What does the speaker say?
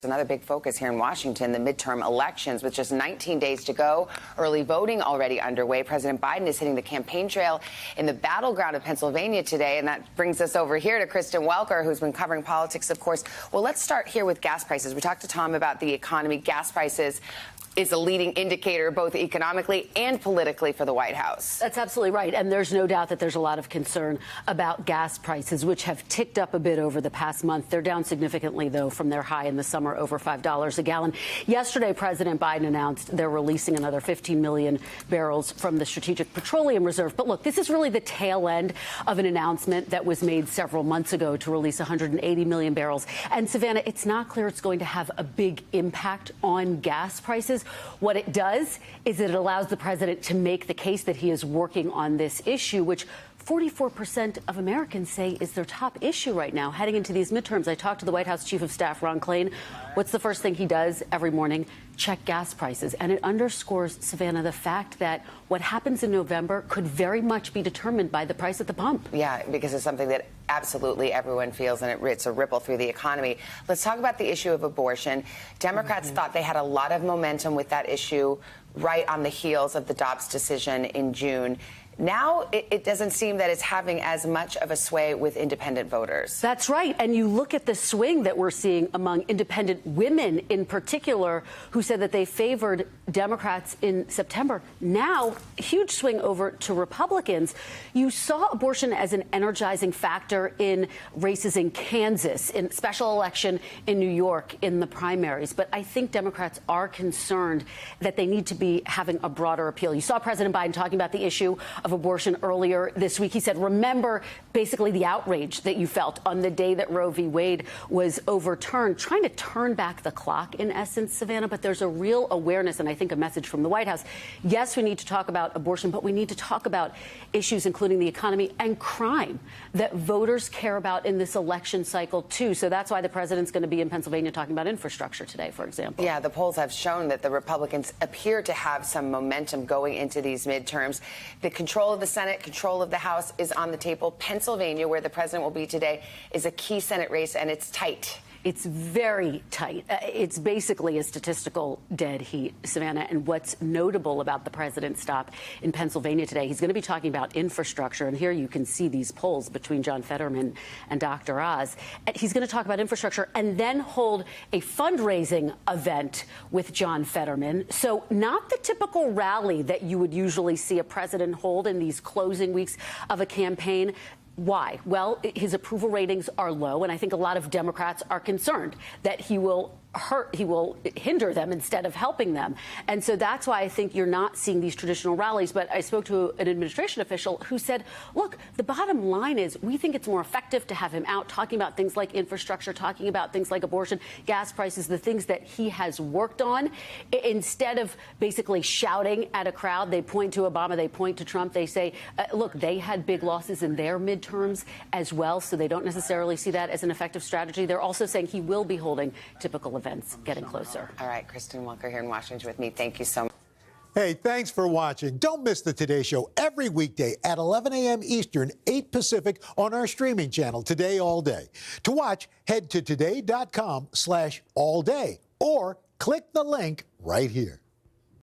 Another big focus here in Washington, the midterm elections, with just 19 days to go. Early voting already underway. President Biden is hitting the campaign trail in the battleground of Pennsylvania today. And that brings us over here to Kristen Welker, who's been covering politics, of course. Well, let's start here with gas prices. We talked to Tom about the economy. Gas prices is a leading indicator both economically and politically for the White House. That's absolutely right. And there's no doubt that there's a lot of concern about gas prices, which have ticked up a bit over the past month. They're down significantly, though, from their high in the summer, over $5 a gallon. Yesterday, President Biden announced they're releasing another 15 million barrels from the Strategic Petroleum Reserve. But look, this is really the tail end of an announcement that was made several months ago to release 180 million barrels. And Savannah, it's not clear it's going to have a big impact on gas prices. What it does is that it allows the president to make the case that he is working on this issue, which 44% of Americans say is their top issue right now. Heading into these midterms, I talked to the White House Chief of Staff, Ron Klain. What's the first thing he does every morning? Check gas prices. And it underscores, Savannah, the fact that what happens in November could very much be determined by the price at the pump. Yeah, because it's something that absolutely everyone feels, and it's a ripple through the economy. Let's talk about the issue of abortion. Democrats thought they had a lot of momentum with that issue right on the heels of the Dobbs decision in June. Now it doesn't seem that it's having as much of a sway with independent voters. That's right. And you look at the swing that we're seeing among independent women in particular, who said that they favored Democrats in September. Now, huge swing over to Republicans. You saw abortion as an energizing factor in races in Kansas, in special election in New York, in the primaries. But I think Democrats are concerned that they need to be having a broader appeal. You saw President Biden talking about the issue of abortion earlier this week. He said, remember basically the outrage that you felt on the day that Roe v. Wade was overturned, trying to turn back the clock in essence, Savannah. But there's a real awareness, and I think a message from the White House. Yes, we need to talk about abortion, but we need to talk about issues including the economy and crime that voters care about in this election cycle, too. So that's why the president's going to be in Pennsylvania talking about infrastructure today, for example. Yeah, the polls have shown that the Republicans appear to have some momentum going into these midterms. The control of the Senate, control of the House is on the table. Pennsylvania, where the president will be today, is a key Senate race, and it's tight. It's very tight. It's basically a statistical dead heat, Savannah. And what's notable about the president's stop in Pennsylvania today, he's going to be talking about infrastructure. And here you can see these polls between John Fetterman and Dr. Oz. He's going to talk about infrastructure and then hold a fundraising event with John Fetterman. So not the typical rally that you would usually see a president hold in these closing weeks of a campaign. Why? Well, his approval ratings are low, and I think a lot of Democrats are concerned that he will hinder them instead of helping them. And so that's why I think you're not seeing these traditional rallies. But I spoke to an administration official who said, look, the bottom line is we think it's more effective to have him out talking about things like infrastructure, talking about things like abortion, gas prices, the things that he has worked on, instead of basically shouting at a crowd. They point to Obama, they point to Trump, they say, look, they had big losses in their midterms as well, so they don't necessarily see that as an effective strategy. They're also saying he will be holding typical events getting closer. All right, Kristen Welker here in Washington with me. Thank you so much. Hey, thanks for watching. Don't miss the Today Show every weekday at 11 a.m. Eastern, 8 Pacific on our streaming channel, Today All Day. To watch, head to today.com/allday or click the link right here.